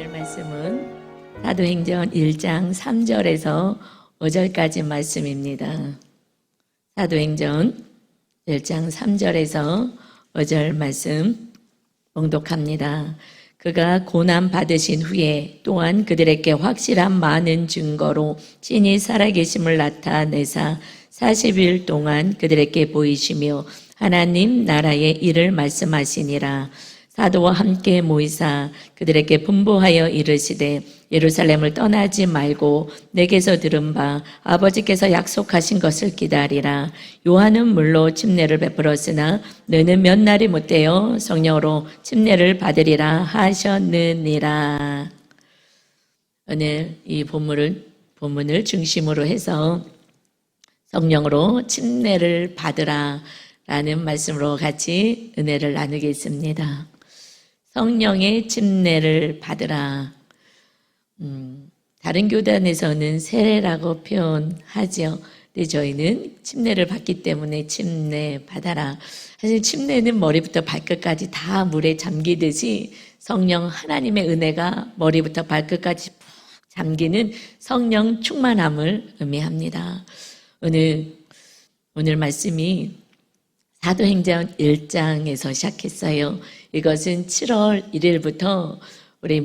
오늘 말씀은 사도행전 1장 3절에서 5절까지 말씀입니다. 사도행전 1장 3절에서 5절 말씀 봉독합니다. 그가 고난 받으신 후에 또한 그들에게 확실한 많은 증거로 친히 살아계심을 나타내사 40일 동안 그들에게 보이시며 하나님 나라의 일을 말씀하시니라. 사도와 함께 모이사 그들에게 분부하여 이르시되 예루살렘을 떠나지 말고 내게서 들은 바 아버지께서 약속하신 것을 기다리라. 요한은 물로 침례를 베풀었으나 너는 몇 날이 못되어 성령으로 침례를 받으리라 하셨느니라. 오늘 이 본문을 중심으로 해서 성령으로 침례를 받으라 라는 말씀으로 같이 은혜를 나누겠습니다. 성령의 침례를 받으라. 다른 교단에서는 세례라고 표현하죠. 근데 저희는 침례를 받기 때문에 침례 받아라. 사실 침례는 머리부터 발끝까지 다 물에 잠기듯이 성령 하나님의 은혜가 머리부터 발끝까지 푹 잠기는 성령 충만함을 의미합니다. 오늘 말씀이 사도행전 1장에서 시작했어요. 이것은 7월 1일부터 우리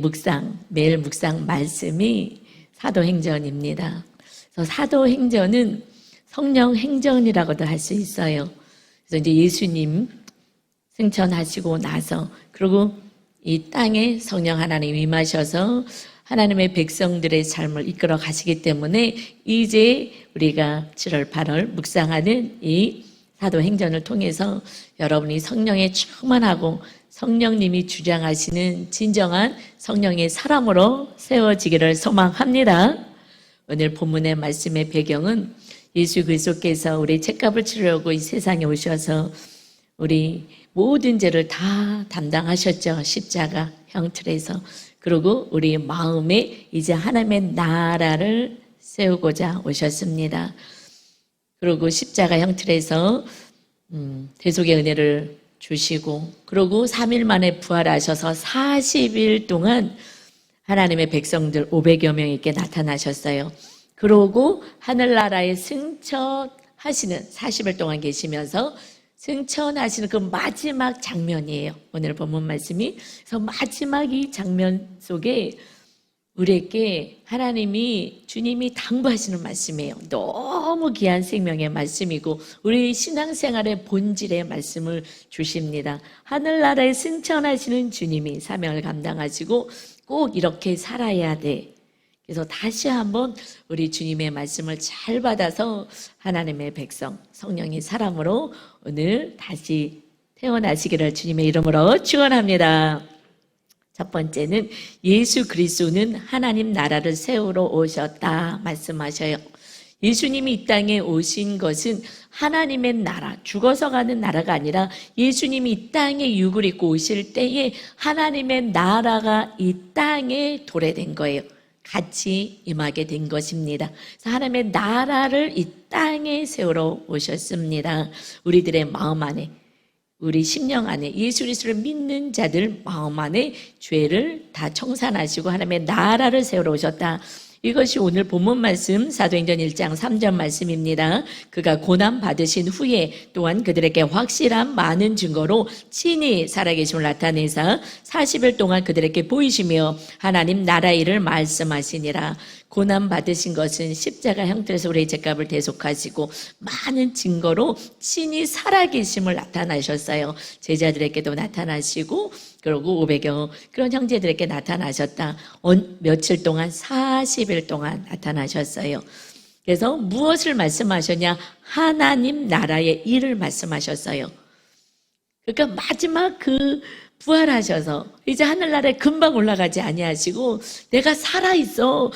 매일 묵상 말씀이 사도행전입니다. 그래서 사도행전은 성령 행전이라고도 할 수 있어요. 그래서 이제 예수님 승천하시고 나서 그리고 이 땅에 성령 하나님 임하셔서 하나님의 백성들의 삶을 이끌어 가시기 때문에 이제 우리가 7월 8월 묵상하는 이 사도행전을 통해서 여러분이 성령에 충만하고 성령님이 주장하시는 진정한 성령의 사람으로 세워지기를 소망합니다. 오늘 본문의 말씀의 배경은 예수 그리스도께서 우리 죄값을 치르려고 이 세상에 오셔서 우리 모든 죄를 다 담당하셨죠. 십자가 형틀에서. 그리고 우리 마음에 이제 하나님의 나라를 세우고자 오셨습니다. 그리고 십자가 형틀에서 대속의 은혜를 주시고 그리고 3일 만에 부활하셔서 40일 동안 하나님의 백성들 500여 명에게 나타나셨어요. 그러고 하늘나라에 승천하시는 40일 동안 계시면서 승천하시는 그 마지막 장면이에요. 오늘 본문 말씀이. 그래서 마지막 이 장면 속에 우리에게 주님이 당부하시는 말씀이에요. 너무 귀한 생명의 말씀이고 우리 신앙생활의 본질의 말씀을 주십니다. 하늘나라에 승천하시는 주님이 사명을 감당하시고 꼭 이렇게 살아야 돼. 그래서 다시 한번 우리 주님의 말씀을 잘 받아서 하나님의 백성, 성령의 사람으로 오늘 다시 태어나시기를 주님의 이름으로 축원합니다. 첫 번째는 예수 그리스도는 하나님 나라를 세우러 오셨다 말씀하셔요. 예수님이 이 땅에 오신 것은 하나님의 나라, 죽어서 가는 나라가 아니라 예수님이 이 땅에 육을 입고 오실 때에 하나님의 나라가 이 땅에 도래된 거예요. 같이 임하게 된 것입니다. 그래서 하나님의 나라를 이 땅에 세우러 오셨습니다. 우리들의 마음 안에 우리 심령 안에 예수 그리스도를 믿는 자들 마음 안에 죄를 다 청산하시고 하나님의 나라를 세우러 오셨다. 이것이 오늘 본문 말씀 사도행전 1장 3절 말씀입니다. 그가 고난 받으신 후에 또한 그들에게 확실한 많은 증거로 친히 살아계심을 나타내사 40일 동안 그들에게 보이시며 하나님 나라 일을 말씀하시니라. 고난 받으신 것은 십자가 형태에서 우리의 죄값을 대속하시고 많은 증거로 친히 살아계심을 나타나셨어요. 제자들에게도 나타나시고 그리고 500여 그런 형제들에게 나타나셨다. 며칠 동안 40일 동안 나타나셨어요. 그래서 무엇을 말씀하셨냐? 하나님 나라의 일을 말씀하셨어요. 그러니까 마지막 부활하셔서 이제 하늘나라에 금방 올라가지 아니하시고 내가 살아있어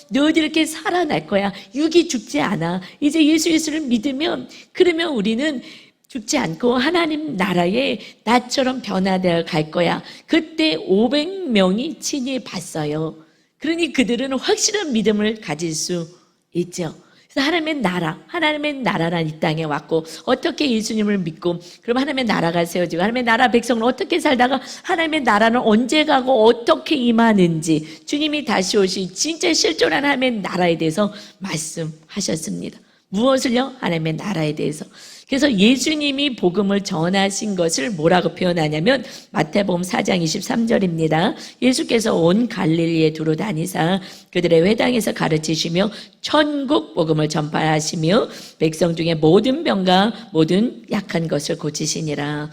너희들 이렇게 살아날 거야. 육이 죽지 않아. 이제 예수 그리스도를 믿으면 그러면 우리는 죽지 않고 하나님 나라에 나처럼 변화되어 갈 거야. 그때 500명이 친히 봤어요. 그러니 그들은 확실한 믿음을 가질 수 있죠. 그래서 하나님의 나라란 이 땅에 왔고 어떻게 예수님을 믿고 그럼 하나님의 나라가 세워지고 하나님의 나라 백성은 어떻게 살다가 하나님의 나라는 언제 가고 어떻게 임하는지 주님이 다시 오시 진짜 실존한 하나님의 나라에 대해서 말씀하셨습니다. 무엇을요? 하나님의 나라에 대해서. 그래서 예수님이 복음을 전하신 것을 뭐라고 표현하냐면 마태복음 4장 23절입니다. 예수께서 온 갈릴리에 두루 다니사 그들의 회당에서 가르치시며 천국 복음을 전파하시며 백성 중에 모든 병과 모든 약한 것을 고치시니라.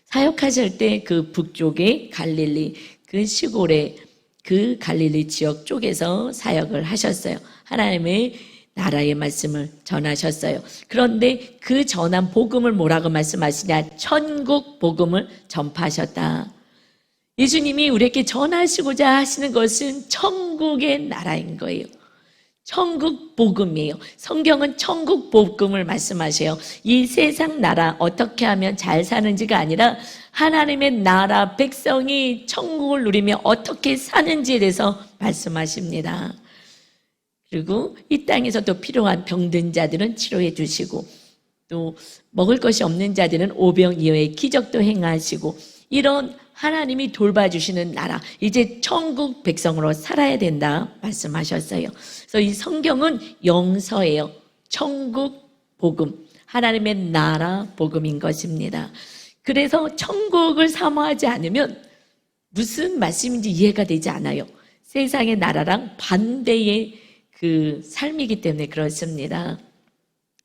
사역하실 때 그 북쪽의 갈릴리 그 시골의 그 갈릴리 지역 쪽에서 사역을 하셨어요. 하나님의 나라의 말씀을 전하셨어요. 그런데 그 전한 복음을 뭐라고 말씀하시냐? 천국 복음을 전파하셨다. 예수님이 우리에게 전하시고자 하시는 것은 천국의 나라인 거예요. 천국 복음이에요. 성경은 천국 복음을 말씀하셔요. 이 세상 나라 어떻게 하면 잘 사는지가 아니라 하나님의 나라 백성이 천국을 누리며 어떻게 사는지에 대해서 말씀하십니다. 그리고 이 땅에서 또 필요한 병든 자들은 치료해 주시고 또 먹을 것이 없는 자들은 오병이어의 기적도 행하시고 이런 하나님이 돌봐주시는 나라, 이제 천국 백성으로 살아야 된다 말씀하셨어요. 그래서 이 성경은 영서예요. 천국 복음, 하나님의 나라 복음인 것입니다. 그래서 천국을 사모하지 않으면 무슨 말씀인지 이해가 되지 않아요. 세상의 나라랑 반대의 그 삶이기 때문에 그렇습니다.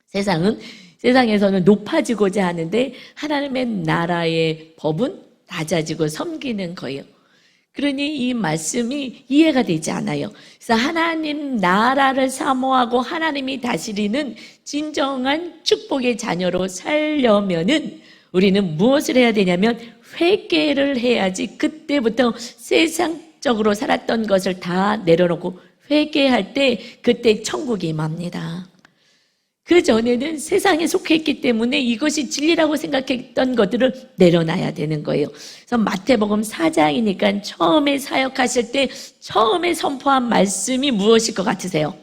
세상에서는 높아지고자 하는데 하나님의 나라의 법은 낮아지고 섬기는 거예요. 그러니 이 말씀이 이해가 되지 않아요. 그래서 하나님 나라를 사모하고 하나님이 다스리는 진정한 축복의 자녀로 살려면은 우리는 무엇을 해야 되냐면 회개를 해야지. 그때부터 세상적으로 살았던 것을 다 내려놓고 회개할 때 그때 천국이 임합니다. 그전에는 세상에 속해 있기 때문에 이것이 진리라고 생각했던 것들을 내려놔야 되는 거예요. 그래서 마태복음 4장이니까 처음에 사역하실 때 처음에 선포한 말씀이 무엇일 것 같으세요?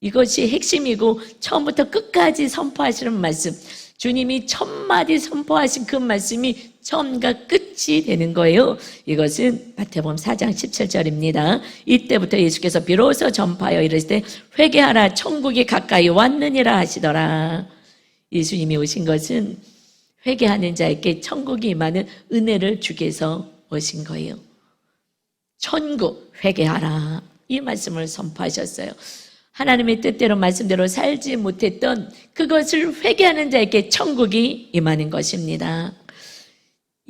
이것이 핵심이고 처음부터 끝까지 선포하시는 말씀, 주님이 천마디 선포하신 그 말씀이 처음과 끝이 되는 거예요. 이것은 마태복음 4장 17절입니다. 이때부터 예수께서 비로소 전파하여 이르시되 회개하라 천국이 가까이 왔느니라 하시더라. 예수님이 오신 것은 회개하는 자에게 천국이 임하는 은혜를 주기 위해서 오신 거예요. 천국 회개하라 이 말씀을 선포하셨어요. 하나님의 뜻대로 말씀대로 살지 못했던 그것을 회개하는 자에게 천국이 임하는 것입니다.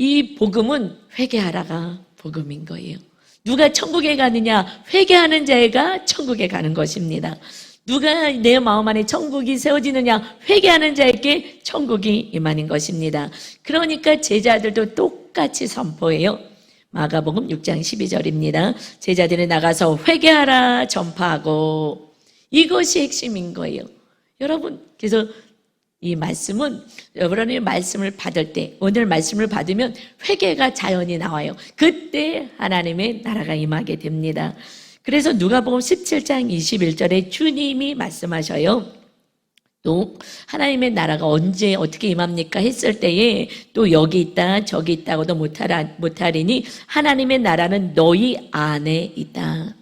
이 복음은 회개하라가 복음인 거예요. 누가 천국에 가느냐? 회개하는 자가 천국에 가는 것입니다. 누가 내 마음 안에 천국이 세워지느냐? 회개하는 자에게 천국이 임하는 것입니다. 그러니까 제자들도 똑같이 선포해요. 마가복음 6장 12절입니다. 제자들이 나가서 회개하라 전파하고, 이것이 핵심인 거예요. 여러분, 그래서 이 말씀은 여러분이 말씀을 받을 때, 오늘 말씀을 받으면 회개가 자연히 나와요. 그때 하나님의 나라가 임하게 됩니다. 그래서 누가복음 17장 21절에 주님이 말씀하셔요. 또 하나님의 나라가 언제 어떻게 임합니까 했을 때에 또 여기 있다 저기 있다고도 못하리니 하나님의 나라는 너희 안에 있다.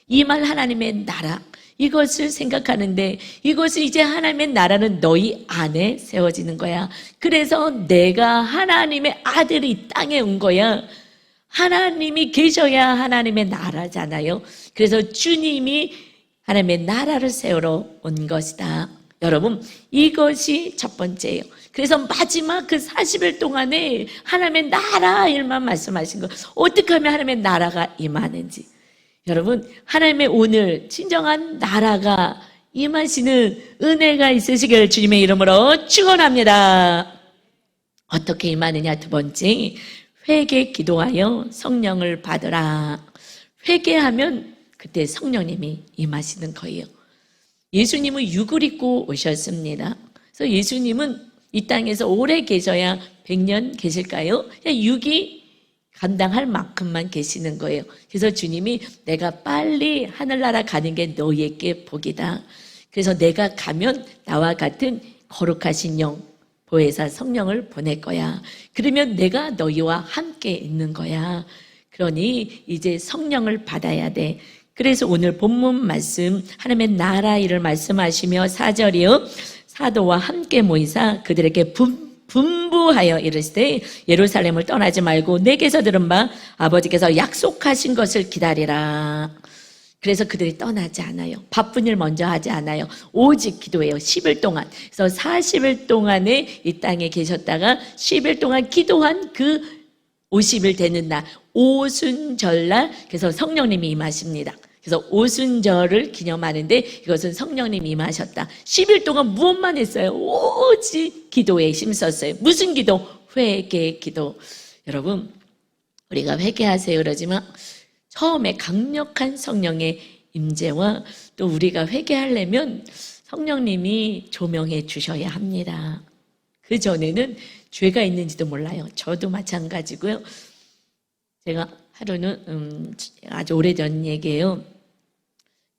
이 말 하나님의 나라, 이것을 생각하는데 이것은 이제 하나님의 나라는 너희 안에 세워지는 거야. 그래서 내가 하나님의 아들이 이 땅에 온 거야. 하나님이 계셔야 하나님의 나라잖아요. 그래서 주님이 하나님의 나라를 세우러 온 것이다. 여러분, 이것이 첫 번째예요. 그래서 마지막 그 40일 동안에 하나님의 나라 일만 말씀하신 거, 어떻게 하면 하나님의 나라가 임하는지. 여러분, 하나님의 오늘 진정한 나라가 임하시는 은혜가 있으시길 주님의 이름으로 축원합니다. 어떻게 임하느냐? 두 번째, 회개 기도하여 성령을 받으라. 회개하면 그때 성령님이 임하시는 거예요. 예수님은 육을 입고 오셨습니다. 그래서 예수님은 이 땅에서 오래 계셔야 100년 계실까요? 그냥 육이 감당할 만큼만 계시는 거예요. 그래서 주님이 내가 빨리 하늘나라 가는 게 너희에게 복이다. 그래서 내가 가면 나와 같은 거룩하신 영, 보혜사 성령을 보낼 거야. 그러면 내가 너희와 함께 있는 거야. 그러니 이제 성령을 받아야 돼. 그래서 오늘 본문 말씀 하나님의 나라 일을 말씀하시며 4절이요. 사도와 함께 모이사 그들에게 분부하여 이르시되 예루살렘을 떠나지 말고 내게서 들은 바 아버지께서 약속하신 것을 기다리라. 그래서 그들이 떠나지 않아요. 바쁜 일 먼저 하지 않아요. 오직 기도해요. 10일 동안. 그래서 40일 동안에 이 땅에 계셨다가 10일 동안 기도한 그 50일 되는 날 오순절날 그래서 성령님이 임하십니다. 그래서 오순절을 기념하는데 이것은 성령님이 임하셨다. 10일 동안 무엇만 했어요? 오직 기도에 힘썼어요. 무슨 기도? 회개 기도. 여러분 우리가 회개하세요 그러지만 처음에 강력한 성령의 임재와 또 우리가 회개하려면 성령님이 조명해 주셔야 합니다. 그 전에는 죄가 있는지도 몰라요. 저도 마찬가지고요. 제가 하루는 아주 오래전 얘기예요.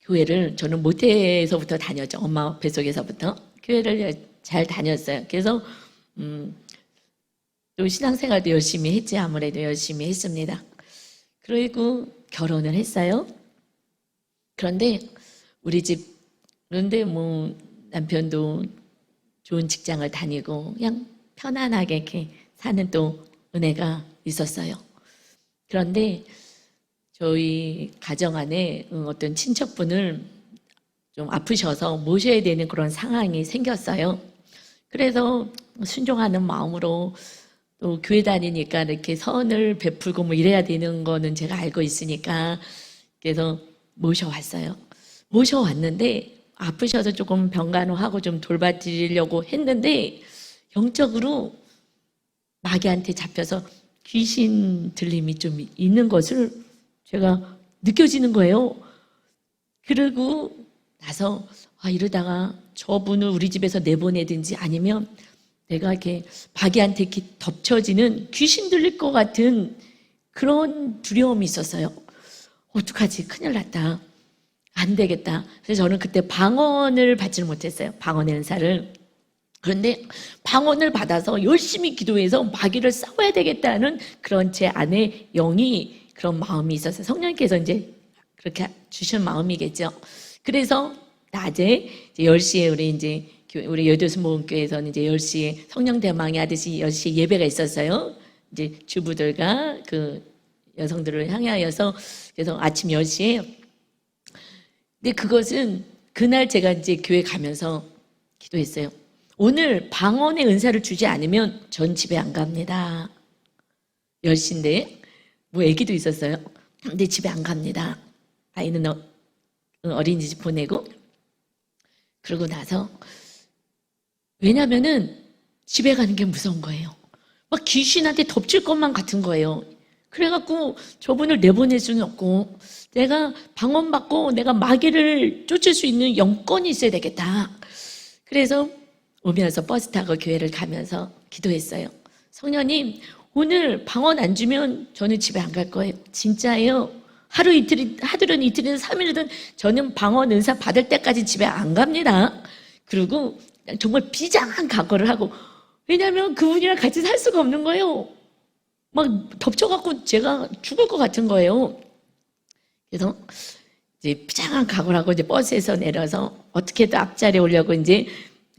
교회를 저는 모태에서부터 다녔죠. 엄마 뱃속에서부터 교회를 잘 다녔어요. 그래서 또 신앙생활도 열심히 했지. 아무래도 열심히 했습니다. 그리고 결혼을 했어요. 그런데 우리 집 그런데 뭐 남편도 좋은 직장을 다니고 그냥 편안하게 이렇게 사는 또 은혜가 있었어요. 그런데 저희 가정 안에 어떤 친척분을 좀 아프셔서 모셔야 되는 그런 상황이 생겼어요. 그래서 순종하는 마음으로 또 교회 다니니까 이렇게 선을 베풀고 뭐 이래야 되는 거는 제가 알고 있으니까 그래서 모셔왔어요. 모셔왔는데 아프셔서 조금 병간호하고 좀 돌봐드리려고 했는데 영적으로 마귀한테 잡혀서 귀신 들림이 좀 있는 것을 제가 느껴지는 거예요. 그러고 나서 이러다가 저분을 우리 집에서 내보내든지 아니면 내가 이렇게 마귀한테 이렇게 덮쳐지는 귀신 들릴 것 같은 그런 두려움이 있었어요. 어떡하지? 큰일 났다. 안 되겠다. 그래서 저는 그때 방언을 받지를 못했어요. 방언의 은사를. 그런데 방언을 받아서 열심히 기도해서 마귀를 싸워야 되겠다는 그런 제 안에 영이 그런 마음이 있었어요. 성령님께서 이제 그렇게 주신 마음이겠죠. 그래서 낮에 이제 10시에 우리 여도수 모험교회에서는 이제 10시에 성령 대망이 하듯이 10시에 예배가 있었어요. 이제 주부들과 그 여성들을 향하여서 그래서 아침 10시에 근데 그것은 그날 제가 이제 교회 가면서 기도했어요. 오늘 방언의 은사를 주지 않으면 전 집에 안 갑니다. 10시인데 뭐 애기도 있었어요. 근데 집에 안 갑니다. 아이는 어린이집 보내고 그러고 나서 왜냐면은 집에 가는 게 무서운 거예요. 막 귀신한테 덮칠 것만 같은 거예요. 그래갖고 저분을 내보낼 수는 없고 내가 방언받고 내가 마귀를 쫓을 수 있는 영권이 있어야 되겠다. 그래서 오면서 버스 타고 교회를 가면서 기도했어요. 성령님 오늘 방언 안 주면 저는 집에 안 갈 거예요. 진짜예요. 하루든 이틀이든 3일이든 저는 방언 은사 받을 때까지 집에 안 갑니다. 그리고 정말 비장한 각오를 하고 왜냐하면 그분이랑 같이 살 수가 없는 거예요. 막 덮쳐갖고 제가 죽을 것 같은 거예요. 그래서 이제 비장한 각오를 하고 이제 버스에서 내려서 어떻게든 앞자리에 오려고 이제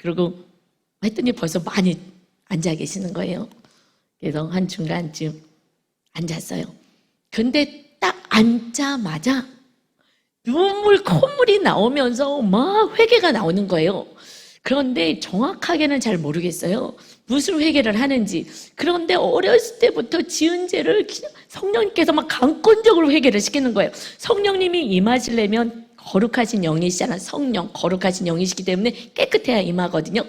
그러고 했더니 벌써 많이 앉아 계시는 거예요. 그래서 한 중간쯤 앉았어요. 근데 딱 앉자마자 콧물이 나오면서 막 회개가 나오는 거예요. 그런데 정확하게는 잘 모르겠어요. 무슨 회개를 하는지. 그런데 어렸을 때부터 지은 죄를 성령님께서 막 강권적으로 회개를 시키는 거예요. 성령님이 임하시려면 거룩하신 영이시잖아. 성령, 거룩하신 영이시기 때문에 깨끗해야 임하거든요.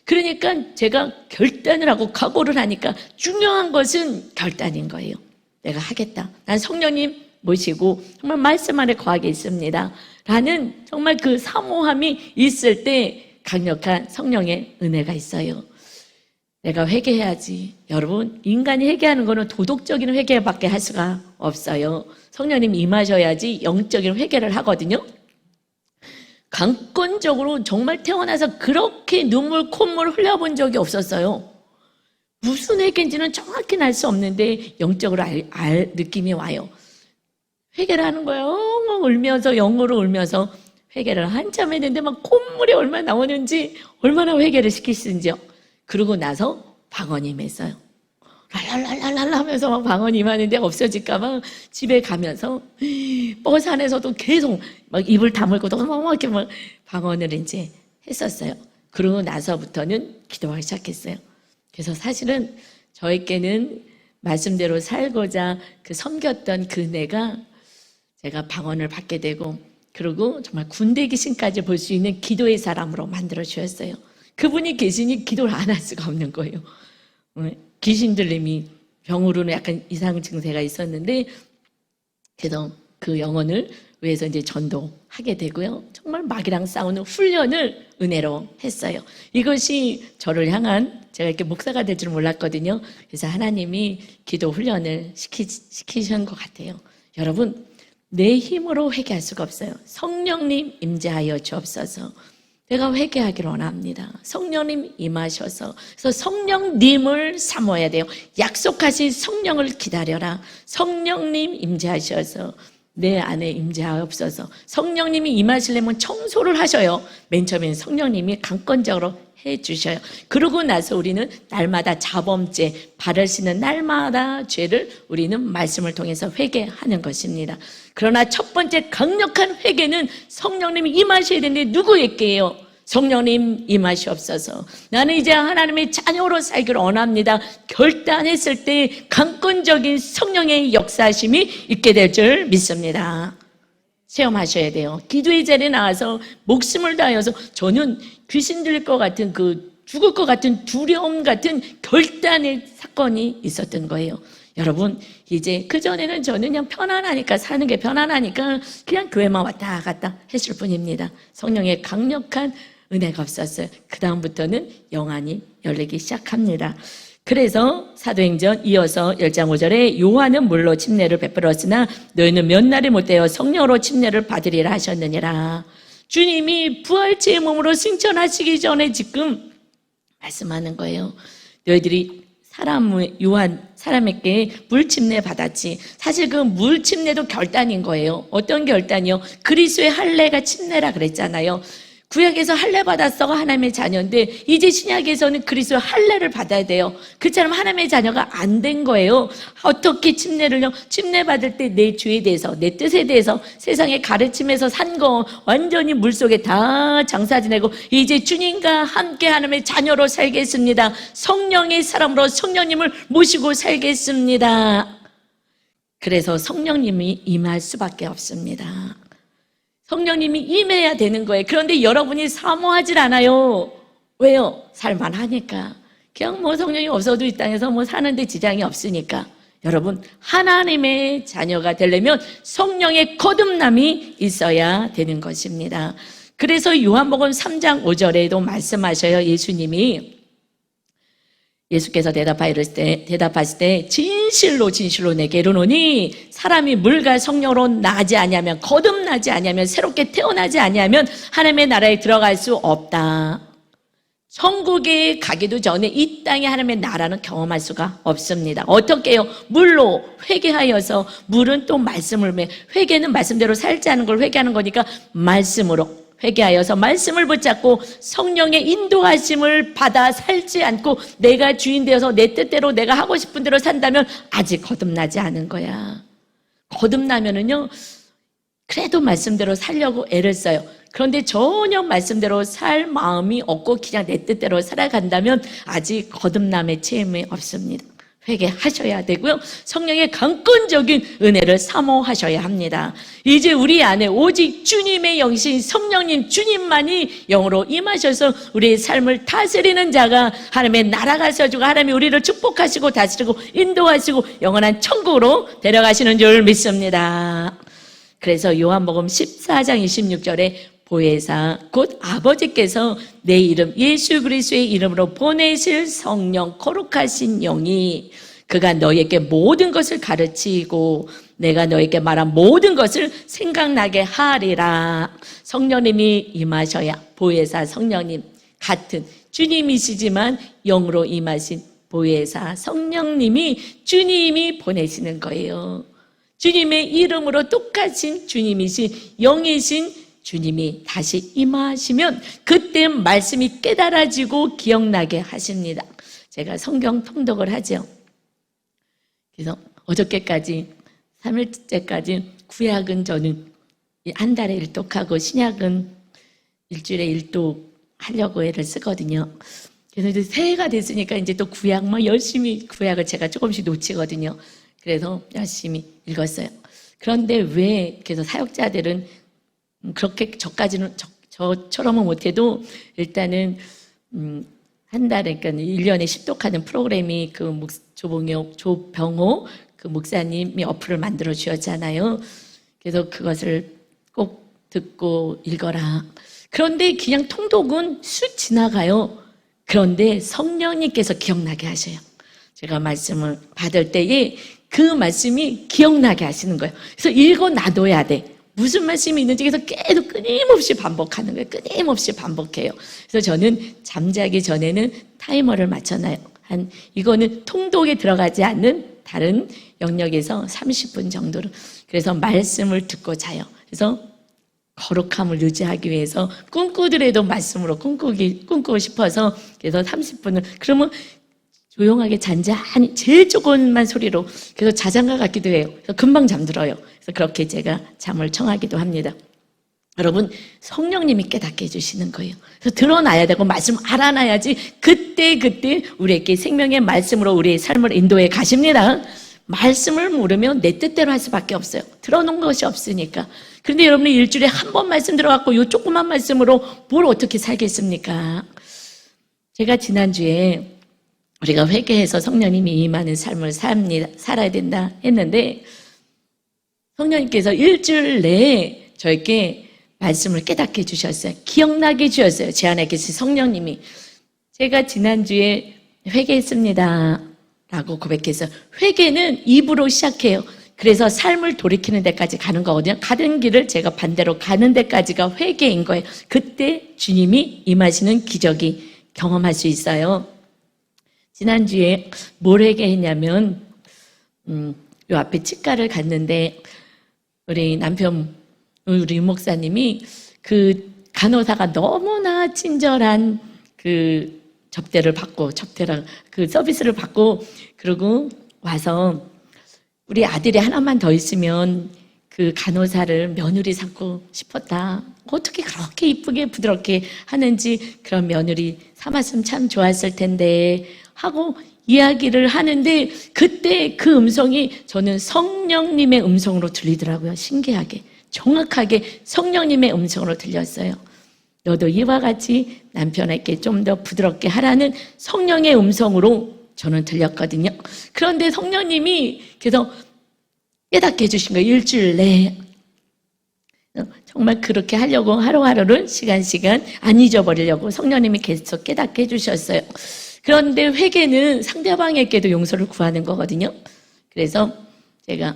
그러니까 제가 결단을 하고 각오를 하니까 중요한 것은 결단인 거예요. 내가 하겠다. 난 성령님 모시고 정말 말씀 안에 거하게 있습니다. 라는 정말 그 사모함이 있을 때 강력한 성령의 은혜가 있어요. 내가 회개해야지. 여러분, 인간이 회개하는 거는 도덕적인 회개밖에 할 수가 없어요. 성령님이 임하셔야지 영적인 회개를 하거든요. 강권적으로 정말 태어나서 그렇게 눈물 콧물 흘려본 적이 없었어요. 무슨 회개인지는 정확히는 알 수 없는데 영적으로 알 느낌이 와요. 회개를 하는 거예요. 엉엉 울면서, 영어로 울면서 회개를 한참 했는데 막 콧물이 얼마나 나오는지, 얼마나 회개를 시키시는지요. 그러고 나서 방언이 임했어요. 랄랄랄랄랄 하면서 막 방언이 임하는데 없어질까봐 집에 가면서 버스 안에서도 계속 막 입을 다물고 막 이렇게 막 방언을 이제 했었어요. 그러고 나서부터는 기도하기 시작했어요. 그래서 사실은 저에게는 말씀대로 살고자 그 섬겼던 그 은혜가 제가 방언을 받게 되고, 그리고 정말 군대 귀신까지 볼 수 있는 기도의 사람으로 만들어 주셨어요. 그분이 계시니 기도를 안 할 수가 없는 거예요. 귀신 들림이, 병으로는 약간 이상 증세가 있었는데, 그래서 그 영혼을 위해서 이제 전도하게 되고요. 정말 마귀랑 싸우는 훈련을 은혜로 했어요. 이것이 저를 향한, 제가 이렇게 목사가 될 줄 몰랐거든요. 그래서 하나님이 기도 훈련을 시키신 것 같아요. 여러분, 내 힘으로 회개할 수가 없어요. 성령님 임재하여 주옵소서. 내가 회개하기를 원합니다. 성령님 임하셔서. 그래서 성령님을 사모해야 돼요. 약속하신 성령을 기다려라. 성령님 임재하셔서 내 안에 임재하옵소서. 성령님이 임하시려면 청소를 하셔요. 맨 처음엔 성령님이 강권적으로 해주셔요. 그러고 나서 우리는 날마다 자범죄, 발을 씻는 날마다 죄를 우리는 말씀을 통해서 회개하는 것입니다. 그러나 첫 번째 강력한 회개는 성령님이 임하셔야 되는데 누구에게요? 성령님 임하시옵소서. 나는 이제 하나님의 자녀로 살기를 원합니다. 결단했을 때 강권적인 성령의 역사심이 있게 될 줄 믿습니다. 체험하셔야 돼요. 기도의 자리에 나와서 목숨을 다하여서, 저는 귀신 들릴 것 같은 죽을 것 같은 두려움 같은 결단의 사건이 있었던 거예요. 여러분, 이제 그전에는 저는 그냥 편안하니까, 사는 게 편안하니까 그냥 교회만 왔다 갔다 했을 뿐입니다. 성령의 강력한 은혜가 없었어요. 그 다음부터는 영안이 열리기 시작합니다. 그래서 사도행전 이어서 10장 5절에 요한은 물로 침례를 베풀었으나 너희는 몇 날이 못되어 성령으로 침례를 받으리라 하셨느니라. 주님이 부활체의 몸으로 승천하시기 전에 지금 말씀하는 거예요. 너희들이 사람에게 물침례 받았지. 사실 그 물침례도 결단인 거예요. 어떤 결단이요? 그리스도의 할례가 침례라 그랬잖아요. 구약에서 할례 받았어 하나님의 자녀인데 이제 신약에서는 그리스도의 할례를 받아야 돼요. 그처럼 하나님의 자녀가 안 된 거예요. 어떻게 침례를요? 침례 받을 때 내 죄에 대해서, 내 뜻에 대해서, 세상의 가르침에서 산 거 완전히 물속에 다 장사 지내고 이제 주님과 함께 하나님의 자녀로 살겠습니다. 성령의 사람으로 성령님을 모시고 살겠습니다. 그래서 성령님이 임할 수밖에 없습니다. 성령님이 임해야 되는 거예요. 그런데 여러분이 사모하질 않아요. 왜요? 살만하니까. 그냥 뭐 성령이 없어도 이 땅에서 뭐 사는데 지장이 없으니까. 여러분, 하나님의 자녀가 되려면 성령의 거듭남이 있어야 되는 것입니다. 그래서 요한복음 3장 5절에도 말씀하셔요. 예수께서 대답하실 때 진실로 진실로 내게 이르노니 사람이 물과 성령으로 나지 아니하면, 거듭나지 아니하면, 새롭게 태어나지 아니하면 하나님의 나라에 들어갈 수 없다. 천국에 가기도 전에 이 땅에 하나님의 나라는 경험할 수가 없습니다. 어떻게 해요? 물로 회개하여서, 물은 또 말씀을, 회개는 말씀대로 살지 않은 걸 회개하는 거니까 말씀으로 회개하여서 말씀을 붙잡고 성령의 인도하심을 받아 살지 않고 내가 주인 되어서 내 뜻대로 내가 하고 싶은 대로 산다면 아직 거듭나지 않은 거야. 거듭나면은요, 그래도 말씀대로 살려고 애를 써요. 그런데 전혀 말씀대로 살 마음이 없고 그냥 내 뜻대로 살아간다면 아직 거듭남의 체험이 없습니다. 회개하셔야 되고요. 성령의 강권적인 은혜를 사모하셔야 합니다. 이제 우리 안에 오직 주님의 영신 성령님 주님만이 영으로 임하셔서 우리의 삶을 다스리는 자가 하나님의 나라가 서주고 하나님이 우리를 축복하시고 다스리고 인도하시고 영원한 천국으로 데려가시는 줄 믿습니다. 그래서 요한복음 14장 26절에 보혜사 곧 아버지께서 내 이름 예수 그리스도의 이름으로 보내실 성령 거룩하신 영이 그가 너에게 모든 것을 가르치고 내가 너에게 말한 모든 것을 생각나게 하리라. 성령님이 임하셔야 보혜사 성령님 같은 주님이시지만 영으로 임하신 보혜사 성령님이 주님이 보내시는 거예요. 주님의 이름으로 똑같은 주님이신 영이신 주님이 다시 임하시면 그때 말씀이 깨달아지고 기억나게 하십니다. 제가 성경 통독을 하죠. 그래서 어저께까지 3일째까지 구약은 저는 한 달에 일독하고 신약은 일주일에 일독 하려고 애를 쓰거든요. 그래서 이제 새해가 됐으니까 이제 또 구약 열심히 구약을 제가 조금씩 놓치거든요. 그래서 열심히 읽었어요. 그런데 왜 그래서 사역자들은 그렇게 저처럼은 못해도 일단은 한 달에 그러니까 1년에 10독하는 프로그램이 그 조병호 그 목사님이 어플을 만들어 주셨잖아요. 그래서 그것을 꼭 듣고 읽어라. 그런데 그냥 통독은 쑥 지나가요. 그런데 성령님께서 기억나게 하셔요. 제가 말씀을 받을 때에 그 말씀이 기억나게 하시는 거예요. 그래서 읽어 놔둬야 돼. 무슨 말씀이 있는지 계속 계속 끊임없이 반복하는 거예요. 끊임없이 반복해요. 그래서 저는 잠자기 전에는 타이머를 맞춰놔요. 이거는 통독에 들어가지 않는 다른 영역에서 30분 정도로. 그래서 말씀을 듣고 자요. 그래서 거룩함을 유지하기 위해서 꿈꾸더라도 말씀으로 꿈꾸고 싶어서 그래서 30분을 그러면 조용하게 잔잔히 제일 조금만 소리로 그래서 자장가 같기도 해요. 그래서 금방 잠들어요. 그래서 그렇게 제가 잠을 청하기도 합니다. 여러분 성령님이 깨닫게 해주시는 거예요. 그래서 드러나야 되고 말씀 알아놔야지 그때 우리에게 생명의 말씀으로 우리의 삶을 인도해 가십니다. 말씀을 모르면 내 뜻대로 할 수밖에 없어요. 들어놓은 것이 없으니까. 그런데 여러분이 일주일에 한 번 말씀 들어갖고 이 조그만 말씀으로 뭘 어떻게 살겠습니까? 제가 지난주에 우리가 회개해서 성령님이 임하는 삶을 살아야 된다 했는데 성령님께서 일주일 내에 저에게 말씀을 깨닫게 해주셨어요. 기억나게 해주셨어요. 제 안에 계신 성령님이. 제가 지난주에 회개했습니다 라고 고백해서 회개는 입으로 시작해요. 그래서 삶을 돌이키는 데까지 가는 거거든요. 가는 길을 제가 반대로 가는 데까지가 회개인 거예요. 그때 주님이 임하시는 기적이 경험할 수 있어요. 지난주에 뭘 회개했냐면 요 앞에 치과를 갔는데 우리 남편 우리 목사님이 그 간호사가 너무나 친절한 그 그 서비스를 받고 그러고 와서 우리 아들이 하나만 더 있으면 그 간호사를 며느리 삼고 싶었다. 어떻게 그렇게 이쁘게 부드럽게 하는지 그런 며느리 삼았으면 참 좋았을 텐데 하고 이야기를 하는데 그때 그 음성이 저는 성령님의 음성으로 들리더라고요. 신기하게. 정확하게 성령님의 음성으로 들렸어요. 너도 이와 같이 남편에게 좀 더 부드럽게 하라는 성령의 음성으로 저는 들렸거든요. 그런데 성령님이 계속 깨닫게 해주신 거예요. 일주일 내에. 정말 그렇게 하려고 하루하루를 시간 안 잊어버리려고 성령님이 계속 깨닫게 해주셨어요. 그런데 회개는 상대방에게도 용서를 구하는 거거든요. 그래서 제가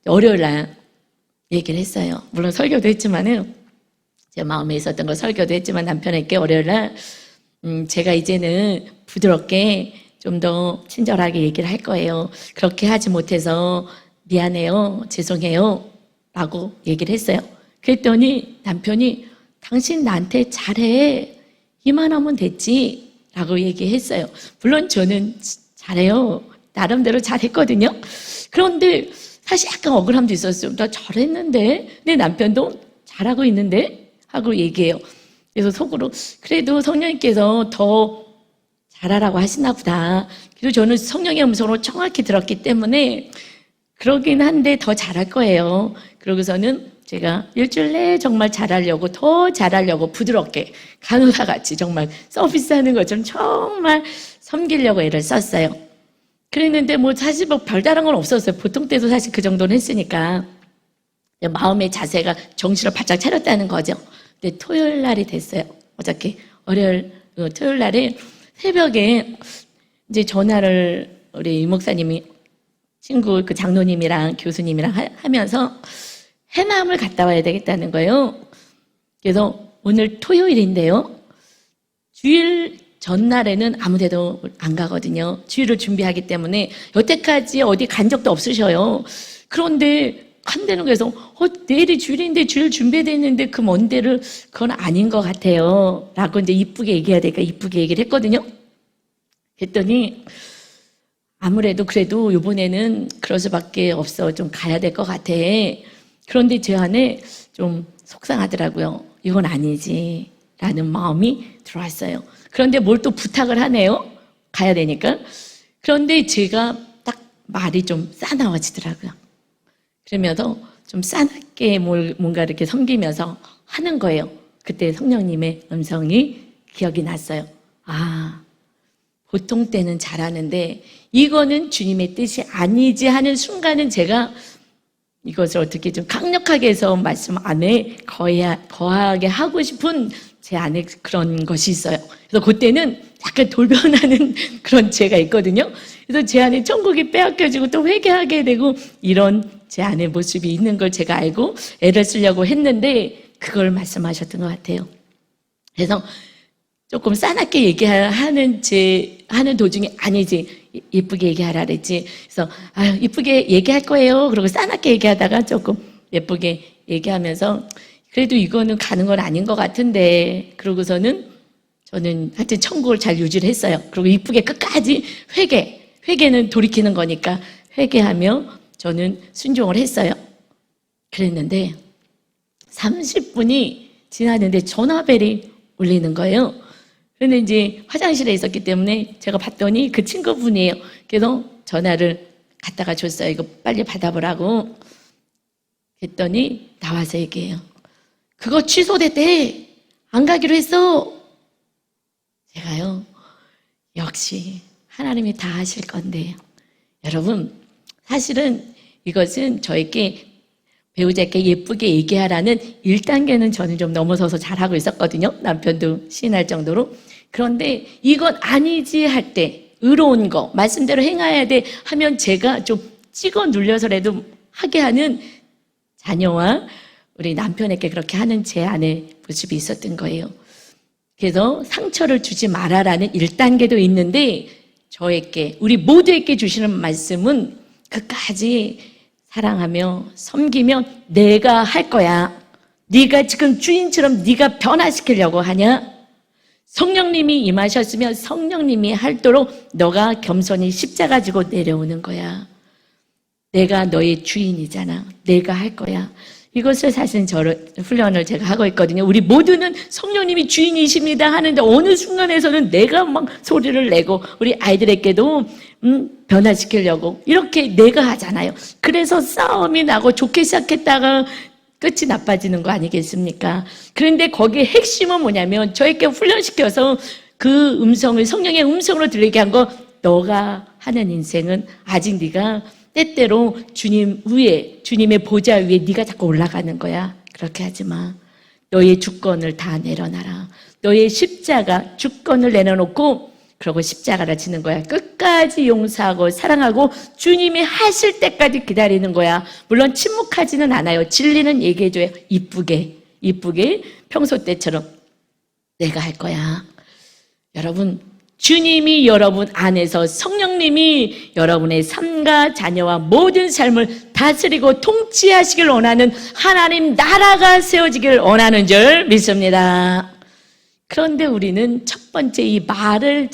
월요일 날 얘기를 했어요. 물론 설교도 했지만은 제 마음에 있었던 거 설교도 했지만 남편에게 월요일 날 제가 이제는 부드럽게 좀 더 친절하게 얘기를 할 거예요. 그렇게 하지 못해서 미안해요. 죄송해요. 라고 얘기를 했어요. 그랬더니 남편이 당신 나한테 잘해. 이만하면 됐지. 라고 얘기했어요. 물론 저는 잘해요. 나름대로 잘했거든요. 그런데 사실 약간 억울함도 있었어요. 나 잘했는데 내 남편도 잘하고 있는데 하고 얘기해요. 그래서 속으로 그래도 성령님께서 더 잘하라고 하시나 보다. 그리고 저는 성령의 음성으로 정확히 들었기 때문에 그러긴 한데 더 잘할 거예요. 그러고서는 제가 일주일 내에 정말 잘하려고 더 잘하려고 부드럽게 간호사같이 정말 서비스하는 것처럼 정말 섬기려고 애를 썼어요. 그랬는데 뭐 사실 뭐 별다른 건 없었어요. 보통 때도 사실 그 정도는 했으니까 마음의 자세가 정신을 바짝 차렸다는 거죠. 근데 토요일 날이 됐어요. 어저께 토요일 날에 새벽에 이제 전화를 우리 이 목사님이 친구 그 장로님이랑 교수님이랑 하면서 해남을 갔다 와야 되겠다는 거예요. 그래서 오늘 토요일인데요. 주일 전날에는 아무데도 안 가거든요. 주일을 준비하기 때문에 여태까지 어디 간 적도 없으셔요. 그런데 간다는 거에서 내일이 주일인데 주일 준비되는데 그 먼 데를 그건 아닌 것 같아요. 라고 이제 이쁘게 얘기해야 되니까 이쁘게 얘기를 했거든요. 그랬더니 아무래도 그래도 이번에는 그럴 수밖에 없어. 좀 가야 될 것 같아. 그런데 제 안에 좀 속상하더라고요. 이건 아니지. 라는 마음이 들어왔어요. 그런데 뭘 또 부탁을 하네요. 가야 되니까. 그런데 제가 딱 말이 좀 싸나워지더라고요. 그러면서 좀 싸납게 뭔가 이렇게 섬기면서 하는 거예요. 그때 성령님의 음성이 기억이 났어요. 아, 보통 때는 잘하는데 이거는 주님의 뜻이 아니지 하는 순간은 제가 이것을 어떻게 좀 강력하게 해서 말씀 안에 거하게 하고 싶은 제 안에 그런 것이 있어요. 그래서 그때는 약간 돌변하는 그런 죄가 있거든요. 그래서 제 안에 천국이 빼앗겨지고 또 회개하게 되고 이런 제 안의 모습이 있는 걸 제가 알고 애를 쓰려고 했는데 그걸 말씀하셨던 것 같아요. 그래서 조금 싸납게 얘기하는 도중에 아니지, 예쁘게 얘기하라 그랬지. 그래서 이쁘게 얘기할 거예요. 그리고 싸납게 얘기하다가 조금 예쁘게 얘기하면서 그래도 이거는 가는 건 아닌 것 같은데 그러고서는 저는 하여튼 천국을 잘 유지를 했어요. 그리고 이쁘게 끝까지 회개는 돌이키는 거니까 회개하며 저는 순종을 했어요. 그랬는데 30분이 지났는데 전화벨이 울리는 거예요. 그런데 이제 화장실에 있었기 때문에 제가 봤더니 그 친구분이에요. 그래서 전화를 갖다가 줬어요. 이거 빨리 받아보라고. 그랬더니 나와서 얘기해요. 그거 취소됐대. 안 가기로 했어. 제가요. 역시 하나님이 다 하실 건데요. 여러분, 사실은 이것은 저에게 배우자께 예쁘게 얘기하라는 1단계는 저는 좀 넘어서서 잘하고 있었거든요. 남편도 시인할 정도로. 그런데 이건 아니지 할 때 의로운 거, 말씀대로 행해야 돼 하면 제가 좀 찍어 눌려서라도 하게 하는 자녀와 우리 남편에게 그렇게 하는 제 안의 모습이 있었던 거예요. 그래서 상처를 주지 마라라는 1단계도 있는데 저에게, 우리 모두에게 주시는 말씀은 끝까지 사랑하며 섬기면 내가 할 거야. 네가 지금 주인처럼 네가 변화시키려고 하냐? 성령님이 임하셨으면 성령님이 할도록 너가 겸손히 십자가 지고 내려오는 거야. 내가 너의 주인이잖아. 내가 할 거야. 이것을 사실 훈련을 제가 하고 있거든요. 우리 모두는 성령님이 주인이십니다 하는데 어느 순간에서는 내가 막 소리를 내고 우리 아이들에게도 변화시키려고 이렇게 내가 하잖아요. 그래서 싸움이 나고 좋게 시작했다가 끝이 나빠지는 거 아니겠습니까? 그런데 거기에 핵심은 뭐냐면 저에게 훈련시켜서 그 음성을 성령의 음성으로 들리게 한 거, 너가 하는 인생은 아직 네가 때때로 주님 위에, 주님의 보좌 위에 네가 자꾸 올라가는 거야. 그렇게 하지 마. 너의 주권을 다 내려놔라. 너의 십자가, 주권을 내려놓고 그러고 십자가를 지는 거야. 끝까지 용서하고 사랑하고 주님이 하실 때까지 기다리는 거야. 물론 침묵하지는 않아요. 진리는 얘기해줘요. 이쁘게 평소 때처럼 내가 할 거야. 여러분, 주님이 여러분 안에서 성령님이 여러분의 삶과 자녀와 모든 삶을 다스리고 통치하시길 원하는 하나님 나라가 세워지길 원하는 줄 믿습니다. 그런데 우리는 첫 번째 이 말을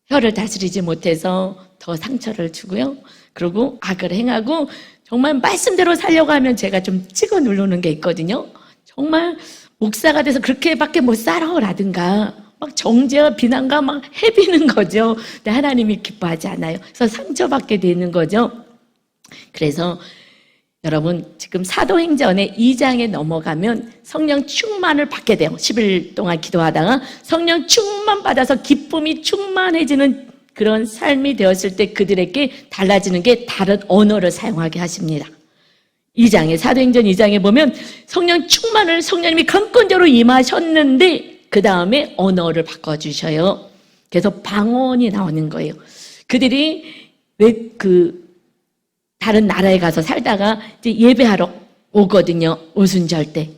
혀를 다스리지 못해서 더 상처를 주고요. 그리고 악을 행하고 정말 말씀대로 살려고 하면 제가 좀 찍어 누르는 게 있거든요. 정말 목사가 돼서 그렇게밖에 못 살아라든가 막 정죄와 비난과 막 해비는 거죠. 근데 하나님이 기뻐하지 않아요. 그래서 상처받게 되는 거죠. 그래서 여러분 지금 사도행전의 2장에 넘어가면 성령 충만을 받게 돼요. 10일 동안 기도하다가 성령 충만 받아서 기쁨이 충만해지는 그런 삶이 되었을 때 그들에게 달라지는 게 다른 언어를 사용하게 하십니다. 2장에 사도행전 2장에 보면 성령 충만을 성령님이 강권적으로 임하셨는데 그 다음에 언어를 바꿔주셔요. 그래서 방언이 나오는 거예요. 그들이 왜 다른 나라에 가서 살다가 이제 예배하러 오거든요. 오순절 때.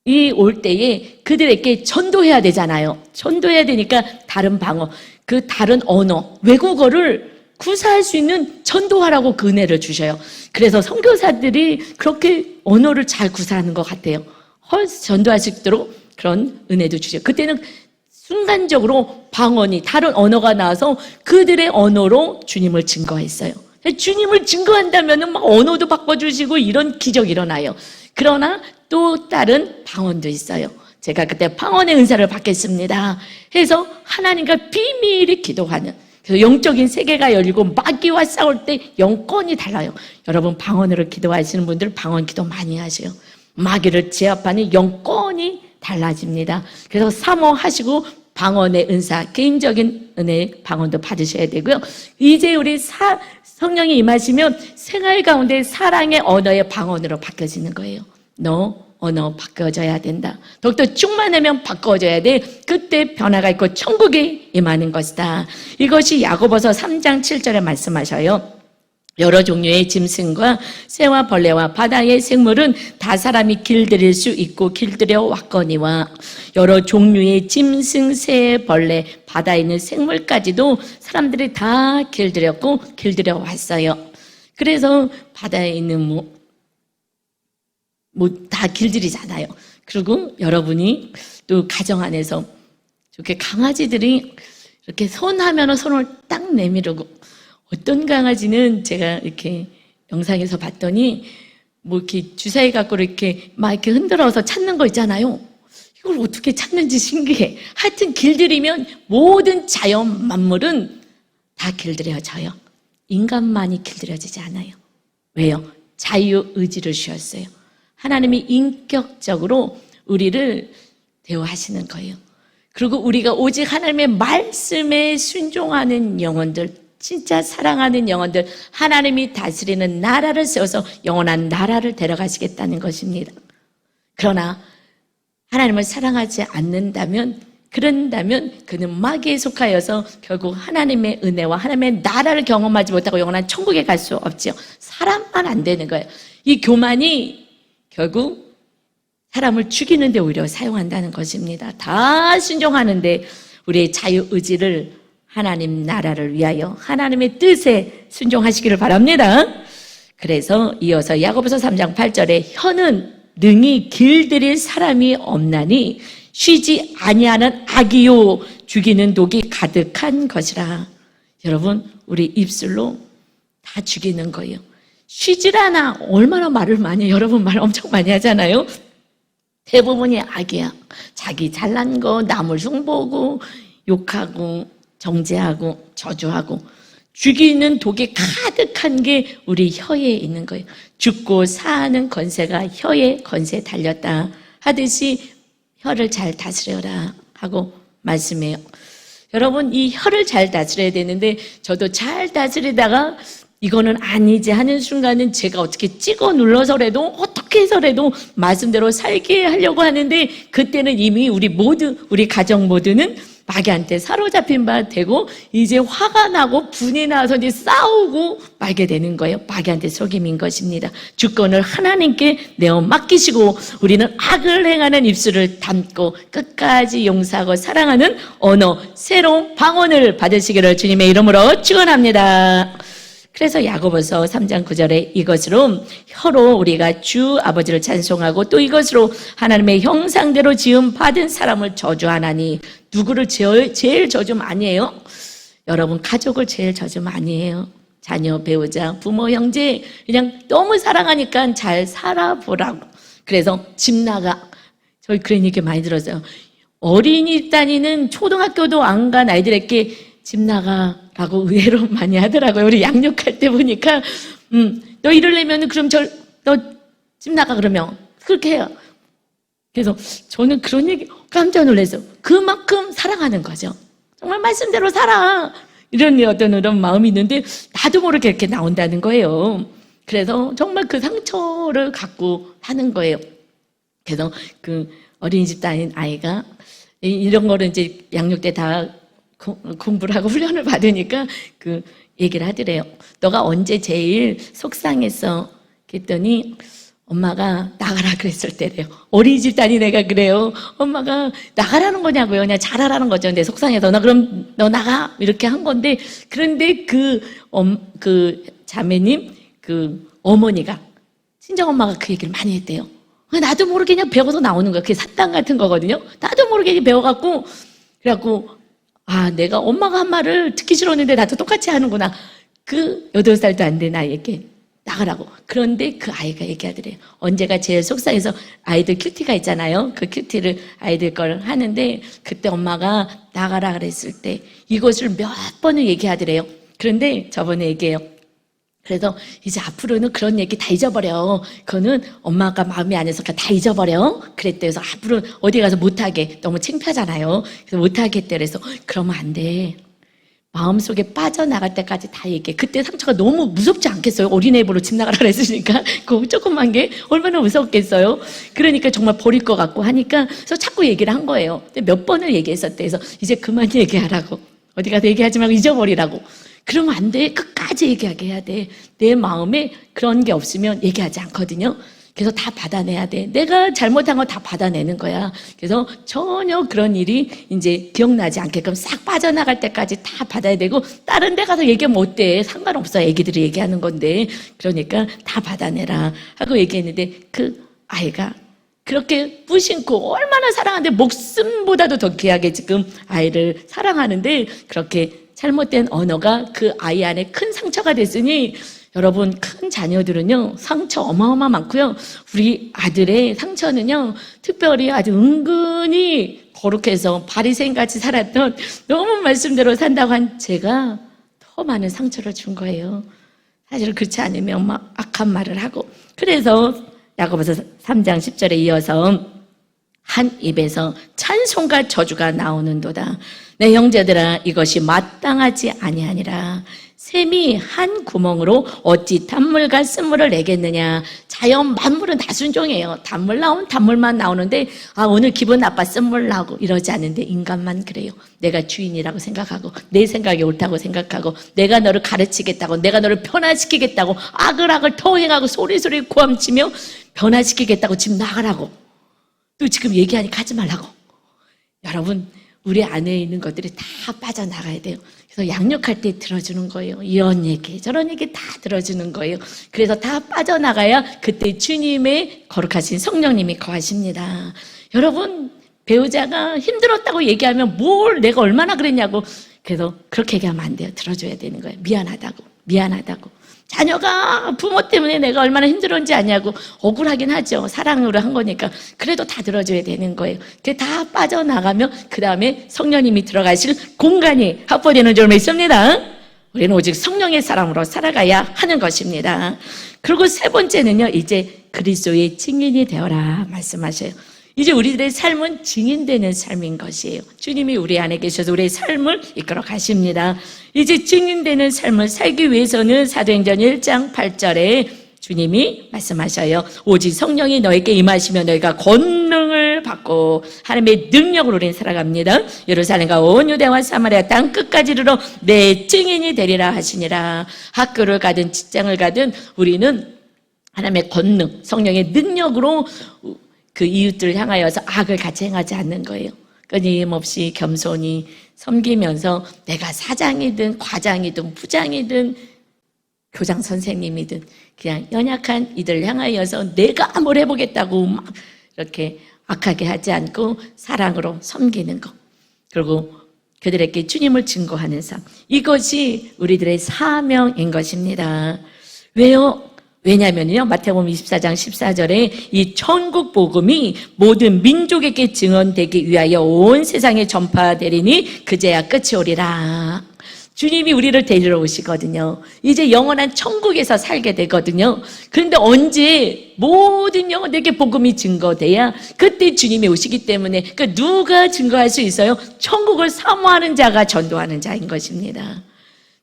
이 올 때에 그들에게 전도해야 되잖아요. 전도해야 되니까 다른 방어, 그 다른 언어, 외국어를 구사할 수 있는 전도하라고 그 은혜를 주셔요. 그래서 선교사들이 그렇게 언어를 잘 구사하는 것 같아요. 전도할 수 있도록 그런 은혜도 주셔요. 그때는 순간적으로 방언이 다른 언어가 나와서 그들의 언어로 주님을 증거했어요. 주님을 증거한다면 막 언어도 바꿔주시고 이런 기적이 일어나요. 그러나 또 다른 방언도 있어요. 제가 그때 방언의 은사를 받겠습니다 해서 하나님과 비밀히 기도하는, 그래서 영적인 세계가 열리고 마귀와 싸울 때 영권이 달라요. 여러분 방언으로 기도하시는 분들 방언 기도 많이 하세요. 마귀를 제압하는 영권이 달라집니다. 그래서 사모하시고 방언의 은사, 개인적인 은혜 방언도 받으셔야 되고요. 이제 우리 성령이 임하시면 생활 가운데 사랑의 언어의 방언으로 바뀌어지는 거예요. 너 언어 바꿔져야 된다. 더욱더 충만하면 바꿔져야 돼. 그때 변화가 있고 천국이 임하는 것이다. 이것이 야고보서 3장 7절에 말씀하셔요. 여러 종류의 짐승과 새와 벌레와 바다의 생물은 다 사람이 길들일 수 있고 길들여 왔거니와 여러 종류의 짐승, 새, 벌레, 바다에 있는 생물까지도 사람들이 다 길들였고 길들여 왔어요. 그래서 바다에 있는 다 길들이잖아요. 그리고 여러분이 또 가정 안에서 이렇게 강아지들이 이렇게 손하면 손을 딱 내밀고, 어떤 강아지는 제가 이렇게 영상에서 봤더니 이렇게 주사위 갖고 이렇게 막 이렇게 흔들어서 찾는 거 있잖아요. 이걸 어떻게 찾는지 신기해. 하여튼 길들이면 모든 자연 만물은 다 길들여져요. 인간만이 길들여지지 않아요. 왜요? 자유의지를 주셨어요. 하나님이 인격적으로 우리를 대우하시는 거예요. 그리고 우리가 오직 하나님의 말씀에 순종하는 영혼들, 진짜 사랑하는 영혼들, 하나님이 다스리는 나라를 세워서 영원한 나라를 데려가시겠다는 것입니다. 그러나 하나님을 사랑하지 않는다면, 그런다면 그는 마귀에 속하여서 결국 하나님의 은혜와 하나님의 나라를 경험하지 못하고 영원한 천국에 갈 수 없지요. 사람만 안 되는 거예요. 이 교만이 결국 사람을 죽이는 데 오히려 사용한다는 것입니다. 다 순종하는데 우리의 자유의지를 하나님 나라를 위하여 하나님의 뜻에 순종하시기를 바랍니다. 그래서 이어서 야고보서 3장 8절에 혀는 능히 길들일 사람이 없나니 쉬지 아니하는 악이요 죽이는 독이 가득한 것이라. 여러분, 우리 입술로 다 죽이는 거예요. 쉬질 않아. 얼마나 말을 많이 해요. 여러분 말 엄청 많이 하잖아요. 대부분이 악이야. 자기 잘난 거 남을 흉보고 욕하고 정죄하고 저주하고 죽이는 독이 가득한 게 우리 혀에 있는 거예요. 죽고 사는 권세가 혀에 권세에 달렸다 하듯이 혀를 잘 다스려라 하고 말씀해요. 여러분, 이 혀를 잘 다스려야 되는데 저도 잘 다스리다가 이거는 아니지 하는 순간은 제가 어떻게 찍어 눌러서라도 어떻게 해서라도 말씀대로 살게 하려고 하는데 그때는 이미 우리 가정 모두는 마귀한테 사로잡힌 바 되고 이제 화가 나고 분이 나서 이제 싸우고 말게 되는 거예요. 마귀한테 속임인 것입니다. 주권을 하나님께 내어 맡기시고 우리는 악을 행하는 입술을 담고 끝까지 용서하고 사랑하는 언어, 새로운 방언을 받으시기를 주님의 이름으로 축원합니다. 그래서 야고보서 3장 9절에 이것으로 혀로 우리가 주 아버지를 찬송하고 또 이것으로 하나님의 형상대로 지음 받은 사람을 저주하나니. 누구를 제일 저주면 아니에요? 여러분 가족을 제일 저주면 아니에요. 자녀, 배우자, 부모, 형제 그냥 너무 사랑하니까 잘 살아보라고. 그래서 집 나가. 저희 그런 얘기 많이 들었어요. 어린이 다니는 초등학교도 안 간 아이들에게 집 나가라고 의외로 많이 하더라고요. 우리 양육할 때 보니까 너 이러려면 그럼 너 집 나가 그러면 그렇게 해요. 그래서 저는 그런 얘기 깜짝 놀랐어요. 그만큼 사랑하는 거죠. 정말 말씀대로 살아. 이런 어떤 마음이 있는데 나도 모르게 이렇게 나온다는 거예요. 그래서 정말 그 상처를 갖고 하는 거예요. 그래서 그 어린이집 다닌 아이가 이런 거를 이제 양육 때 다 공부를 하고 훈련을 받으니까 그 얘기를 하더래요. 너가 언제 제일 속상했어? 그랬더니 엄마가 나가라 그랬을 때래요. 어린이집 다닌 애가 그래요. 엄마가 나가라는 거냐고요. 그냥 잘하라는 거죠. 내 속상해서 그럼 너 나가 이렇게 한 건데, 그런데 그 자매님 그 어머니가 친정 엄마가 그 얘기를 많이 했대요. 나도 모르게 그냥 배워서 나오는 거야. 그게 사탕 같은 거거든요. 나도 모르게 배워갖고 그래갖고 내가 엄마가 한 말을 듣기 싫었는데 나도 똑같이 하는구나. 그 8살도 안 된 아이에게 나가라고. 그런데 그 아이가 얘기하더래요. 언제가 제일 속상해서 아이들 큐티가 있잖아요. 그 큐티를 아이들 걸 하는데 그때 엄마가 나가라 그랬을 때 이것을 몇 번을 얘기하더래요. 그런데 저번에 얘기해요. 그래서 이제 앞으로는 그런 얘기 다 잊어버려. 그거는 엄마가 마음이 안 해서 다 잊어버려. 그랬대. 그래서 앞으로 어디 가서 못하게. 너무 창피하잖아요. 그래서 못하겠대. 그래서 그러면 안 돼. 마음속에 빠져나갈 때까지 다 얘기해. 그때 상처가 너무 무섭지 않겠어요? 어린애보러 집 나가라 그랬으니까. 그 조그만 게 얼마나 무섭겠어요? 그러니까 정말 버릴 것 같고 하니까 그래서 자꾸 얘기를 한 거예요. 근데 몇 번을 얘기했었대. 그래서 이제 그만 얘기하라고. 어디 가서 얘기하지 말고 잊어버리라고. 그러면 안 돼. 끝까지 얘기하게 해야 돼. 내 마음에 그런 게 없으면 얘기하지 않거든요. 그래서 다 받아내야 돼. 내가 잘못한 거 다 받아내는 거야. 그래서 전혀 그런 일이 이제 기억나지 않게끔 싹 빠져나갈 때까지 다 받아야 되고, 다른 데 가서 얘기하면 어때? 상관없어. 애기들이 얘기하는 건데. 그러니까 다 받아내라 하고 얘기했는데, 그 아이가 그렇게 무심코 얼마나 사랑하는데 목숨보다도 더 귀하게 지금 아이를 사랑하는데 그렇게 잘못된 언어가 그 아이 안에 큰 상처가 됐으니, 여러분 큰 자녀들은요 상처 어마어마 많고요. 우리 아들의 상처는요 특별히 아주 은근히 거룩해서 바리새인같이 살았던, 너무 말씀대로 산다고 한 제가 더 많은 상처를 준 거예요. 사실 그렇지 않으면 막 악한 말을 하고. 그래서 야고보서 3장 10절에 이어서 한 입에서 찬송과 저주가 나오는도다. 내 형제들아, 이것이 마땅하지 아니하니라. 샘이 한 구멍으로 어찌 단물과 쓴물을 내겠느냐. 자연 만물은 다 순종해요. 단물 나오면 단물만 나오는데 오늘 기분 나빠 쓴물 나오고 이러지 않는데, 인간만 그래요. 내가 주인이라고 생각하고 내 생각이 옳다고 생각하고 내가 너를 가르치겠다고, 내가 너를 변화시키겠다고 악을 토행하고 소리소리 고함치며 변화시키겠다고 집 나가라고, 또 지금 얘기하니까 하지 말라고. 여러분 우리 안에 있는 것들이 다 빠져나가야 돼요. 그래서 양육할 때 들어주는 거예요. 이런 얘기 저런 얘기 다 들어주는 거예요. 그래서 다 빠져나가야 그때 주님의 거룩하신 성령님이 거하십니다. 여러분 배우자가 힘들었다고 얘기하면 뭘 내가 얼마나 그랬냐고, 그래서 그렇게 얘기하면 안 돼요. 들어줘야 되는 거예요. 미안하다고. 자녀가 부모 때문에 내가 얼마나 힘들었는지 아냐고 억울하긴 하죠. 사랑으로 한 거니까. 그래도 다 들어줘야 되는 거예요. 그게 다 빠져나가면 그 다음에 성령님이 들어가실 공간이 확보되는 줄 믿습니다. 우리는 오직 성령의 사람으로 살아가야 하는 것입니다. 그리고 세 번째는요, 이제 그리스도의 증인이 되어라 말씀하셔요. 이제 우리들의 삶은 증인되는 삶인 것이에요. 주님이 우리 안에 계셔서 우리의 삶을 이끌어 가십니다. 이제 증인되는 삶을 살기 위해서는 사도행전 1장 8절에 주님이 말씀하셔요. 오직 성령이 너에게 임하시며 너희가 권능을 받고 하나님의 능력으로 우리는 살아갑니다. 예루살렘과 온 유대와 사마리아 땅 끝까지 이르러 내 증인이 되리라 하시니라. 학교를 가든 직장을 가든 우리는 하나님의 권능, 성령의 능력으로 그 이웃들을 향하여서 악을 같이 행하지 않는 거예요. 끊임없이 겸손히 섬기면서 내가 사장이든 과장이든 부장이든 교장 선생님이든 그냥 연약한 이들을 향하여서 내가 뭘 해보겠다고 막 이렇게 악하게 하지 않고 사랑으로 섬기는 것, 그리고 그들에게 주님을 증거하는 삶, 이것이 우리들의 사명인 것입니다. 왜요? 왜냐면요, 마태복음 24장 14절에 이 천국 복음이 모든 민족에게 증언되기 위하여 온 세상에 전파되리니 그제야 끝이 오리라. 주님이 우리를 데리러 오시거든요. 이제 영원한 천국에서 살게 되거든요. 그런데 언제 모든 영혼에게 복음이 증거돼야 그때 주님이 오시기 때문에, 그러니까 누가 증거할 수 있어요? 천국을 사모하는 자가 전도하는 자인 것입니다.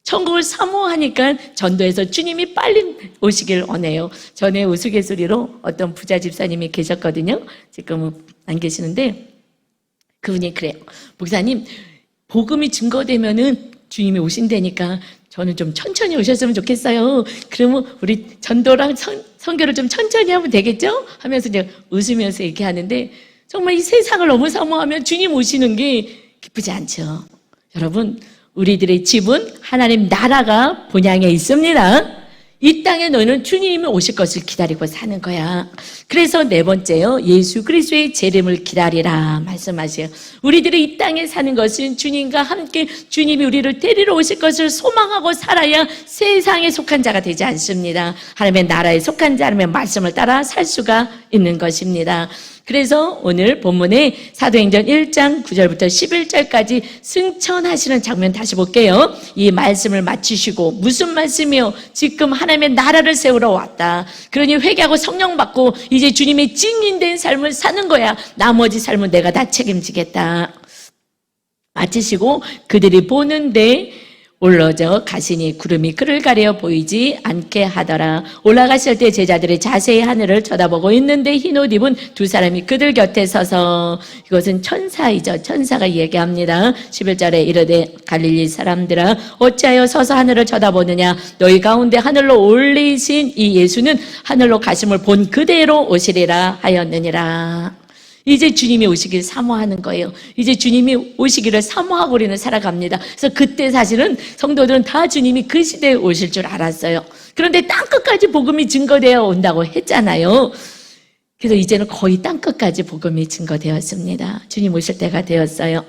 천국을 사모하니까 전도해서 주님이 빨리 오시길 원해요. 전에 우스갯소리로 어떤 부자 집사님이 계셨거든요. 지금은 안 계시는데 그분이 그래요. 목사님, 복음이 증거되면은 주님이 오신다니까 저는 좀 천천히 오셨으면 좋겠어요. 그러면 우리 전도랑 선교를 좀 천천히 하면 되겠죠? 하면서 이제 웃으면서 얘기하는데 정말 이 세상을 너무 사모하면 주님 오시는 게 기쁘지 않죠. 여러분, 우리들의 집은 하나님 나라가 본향에 있습니다. 이 땅에 너희는 주님이 오실 것을 기다리고 사는 거야. 그래서 네 번째요, 예수 그리스도의 재림을 기다리라 말씀하세요. 우리들이 이 땅에 사는 것은 주님과 함께 주님이 우리를 데리러 오실 것을 소망하고 살아야 세상에 속한 자가 되지 않습니다. 하나님의 나라에 속한 자, 하나님의 말씀을 따라 살 수가 있는 것입니다. 그래서 오늘 본문에 사도행전 1장 9절부터 11절까지 승천하시는 장면 다시 볼게요. 이 말씀을 마치시고 무슨 말씀이요? 지금 하나님의 나라를 세우러 왔다. 그러니 회개하고 성령 받고 이제 주님의 증인된 삶을 사는 거야. 나머지 삶은 내가 다 책임지겠다. 마치시고 그들이 보는데 올라져 가시니 구름이 그를 가려 보이지 않게 하더라. 올라갔을 때 제자들이 자세히 하늘을 쳐다보고 있는데 흰옷 입은 두 사람이 그들 곁에 서서, 이것은 천사이죠. 천사가 얘기합니다. 11절에 이르되 갈릴리 사람들아 어찌하여 서서 하늘을 쳐다보느냐. 너희 가운데 하늘로 올리신 이 예수는 하늘로 가심을 본 그대로 오시리라 하였느니라. 이제 주님이 오시길 사모하는 거예요. 이제 주님이 오시기를 사모하고 우리는 살아갑니다. 그래서 그때 사실은 성도들은 다 주님이 그 시대에 오실 줄 알았어요. 그런데 땅끝까지 복음이 증거되어 온다고 했잖아요. 그래서 이제는 거의 땅끝까지 복음이 증거되었습니다. 주님 오실 때가 되었어요.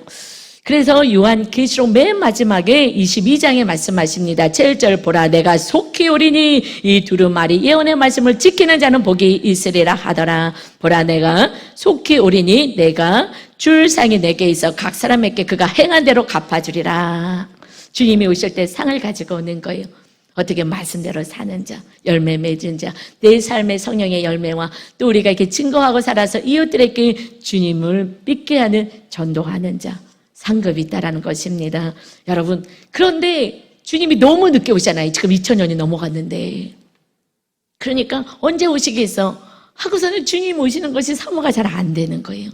그래서 요한계시록 맨 마지막에 22장에 말씀하십니다. 7절 보라 내가 속히 오리니 이 두루마리 예언의 말씀을 지키는 자는 복이 있으리라 하더라. 보라 내가 속히 오리니 내가 줄 상이 내게 있어 각 사람에게 그가 행한 대로 갚아주리라. 주님이 오실 때 상을 가지고 오는 거예요. 어떻게 말씀대로 사는 자, 열매 맺은 자, 내 삶의 성령의 열매와 또 우리가 이렇게 증거하고 살아서 이웃들에게 주님을 믿게 하는 전도하는 자, 상급이 있다라는 것입니다. 여러분, 그런데 주님이 너무 늦게 오잖아요. 지금 2000년이 넘어갔는데. 그러니까 언제 오시겠어? 하고서는 주님 오시는 것이 사모가 잘 안 되는 거예요.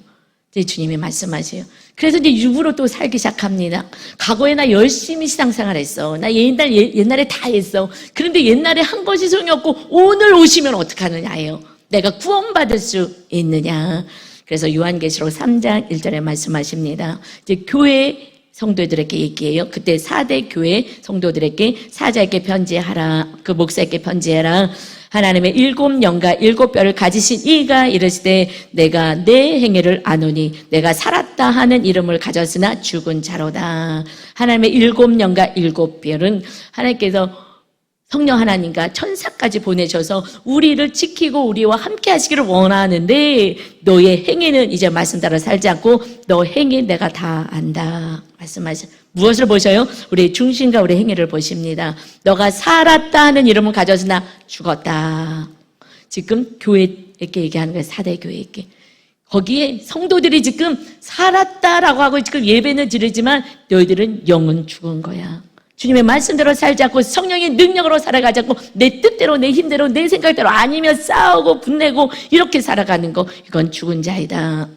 이제 주님이 말씀하세요. 그래서 이제 육으로 또 살기 시작합니다. 과거에 나 열심히 신앙생활 했어. 나 옛날에 다 했어. 그런데 옛날에 한 것이 소용이 없고 오늘 오시면 어떡하느냐예요. 내가 구원받을 수 있느냐. 그래서 요한계시록 3장 1절에 말씀하십니다. 이제 교회 성도들에게 얘기해요. 그때 4대 교회 성도들에게 사자에게 편지하라. 그 목사에게 편지해라. 하나님의 7영과 7뼈를 가지신 이가 이르시되 내가 내 행위를 아노니 내가 살았다 하는 이름을 가졌으나 죽은 자로다. 하나님의 7영과 7뼈는 하나님께서 성령 하나님과 천사까지 보내셔서 우리를 지키고 우리와 함께 하시기를 원하는데 너의 행위는 이제 말씀 따라 살지 않고 너 행위 내가 다 안다. 말씀하셔. 무엇을 보셔요? 우리의 중심과 우리의 행위를 보십니다. 너가 살았다 하는 이름을 가졌으나 죽었다. 지금 교회에게 얘기하는 거예요. 4대 교회에게. 거기에 성도들이 지금 살았다라고 하고 지금 예배는 드리지만 너희들은 영은 죽은 거야. 주님의 말씀대로 살지 않고 성령의 능력으로 살아가지 않고 내 뜻대로 내 힘대로 내 생각대로 아니면 싸우고 분내고 이렇게 살아가는 거, 이건 죽은 자이다.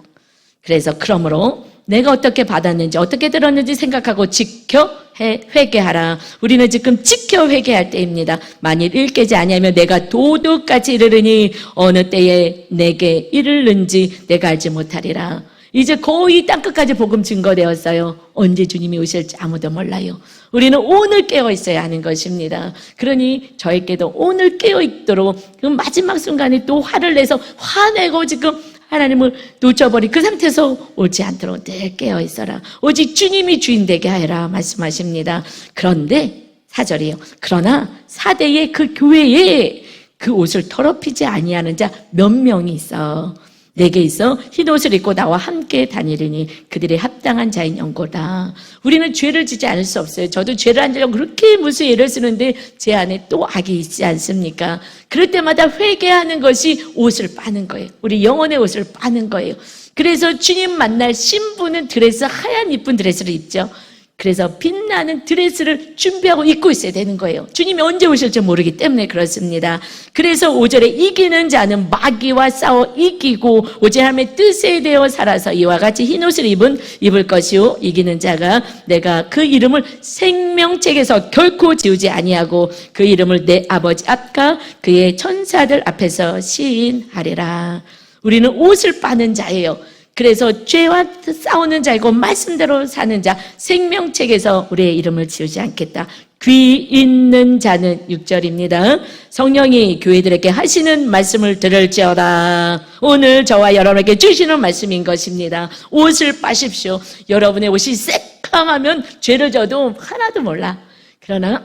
그래서 그러므로 내가 어떻게 받았는지 어떻게 들었는지 생각하고 지켜 회개하라. 우리는 지금 지켜 회개할 때입니다. 만일 일깨지 아니하면 내가 도둑같이 이르르니 어느 때에 내게 이르는지 내가 알지 못하리라. 이제 거의 땅끝까지 복음 증거되었어요. 언제 주님이 오실지 아무도 몰라요. 우리는 오늘 깨어 있어야 하는 것입니다. 그러니 저에게도 오늘 깨어 있도록 그 마지막 순간에 또 화를 내서 화내고 지금 하나님을 놓쳐버린 그 상태에서 오지 않도록 늘 깨어 있어라. 오직 주님이 주인 되게 하여라 말씀하십니다. 그런데 4절이에요. 그러나 4대의 그 교회에 그 옷을 더럽히지 아니하는 자 몇 명이 있어. 내게 있어 흰옷을 입고 나와 함께 다니리니 그들이 합당한 자인 연고다. 우리는 죄를 지지 않을 수 없어요. 저도 죄를 안 지려고 그렇게 무슨 예를 쓰는데 제 안에 또 악이 있지 않습니까? 그럴 때마다 회개하는 것이 옷을 빠는 거예요. 우리 영혼의 옷을 빠는 거예요. 그래서 주님 만날 신부는 드레스, 하얀 이쁜 드레스를 입죠. 그래서 빛나는 드레스를 준비하고 입고 있어야 되는 거예요. 주님이 언제 오실지 모르기 때문에 그렇습니다. 그래서 5절에 이기는 자는 마귀와 싸워 이기고 오직 하나님의 뜻에 대어 살아서 이와 같이 흰 옷을 입을 것이요 이기는 자가 내가 그 이름을 생명책에서 결코 지우지 아니하고 그 이름을 내 아버지 앞과 그의 천사들 앞에서 시인하리라. 우리는 옷을 빠는 자예요. 그래서 죄와 싸우는 자이고 말씀대로 사는 자, 생명책에서 우리의 이름을 지우지 않겠다. 귀 있는 자는 6절입니다. 성령이 교회들에게 하시는 말씀을 들을지어다. 오늘 저와 여러분에게 주시는 말씀인 것입니다. 옷을 빠십시오. 여러분의 옷이 새까하면 죄를 져도 하나도 몰라. 그러나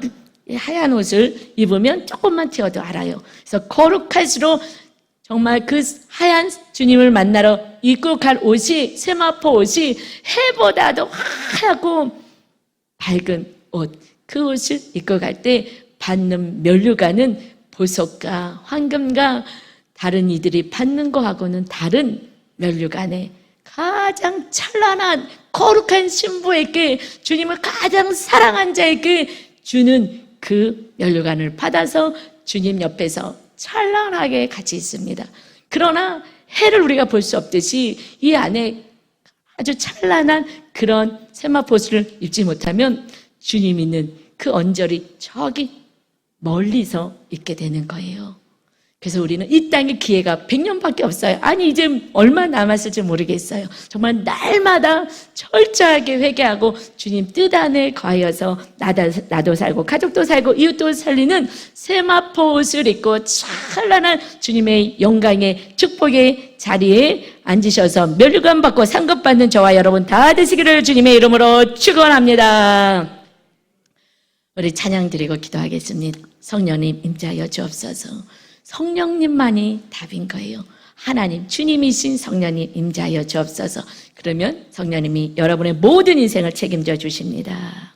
하얀 옷을 입으면 조금만 튀어도 알아요. 그래서 거룩할수록 정말 그 하얀 주님을 만나러 입고 갈 옷이, 세마포 옷이 해보다도 하얗고 밝은 옷, 그 옷을 입고 갈 때 받는 면류관은 보석과 황금과 다른 이들이 받는 거하고는 다른 면류관에 가장 찬란한 거룩한 신부에게, 주님을 가장 사랑한 자에게 주는 그 면류관을 받아서 주님 옆에서 찬란하게 같이 있습니다. 그러나 해를 우리가 볼 수 없듯이 이 안에 아주 찬란한 그런 세마포스를 입지 못하면 주님 있는 그 언저리 저기 멀리서 있게 되는 거예요. 그래서 우리는 이 땅에 기회가 100년밖에 없어요. 아니 이제 얼마 남았을지 모르겠어요. 정말 날마다 철저하게 회개하고 주님 뜻 안에 거하여서 나도 살고 가족도 살고 이웃도 살리는 세마포 옷을 입고 찬란한 주님의 영광의 축복의 자리에 앉으셔서 면류관 받고 상급 받는 저와 여러분 다 되시기를 주님의 이름으로 축원합니다. 우리 찬양 드리고 기도하겠습니다. 성령님 임재하여 주옵소서. 성령님만이 답인 거예요. 하나님, 주님이신 성령님 임재하여 주옵소서. 그러면 성령님이 여러분의 모든 인생을 책임져 주십니다.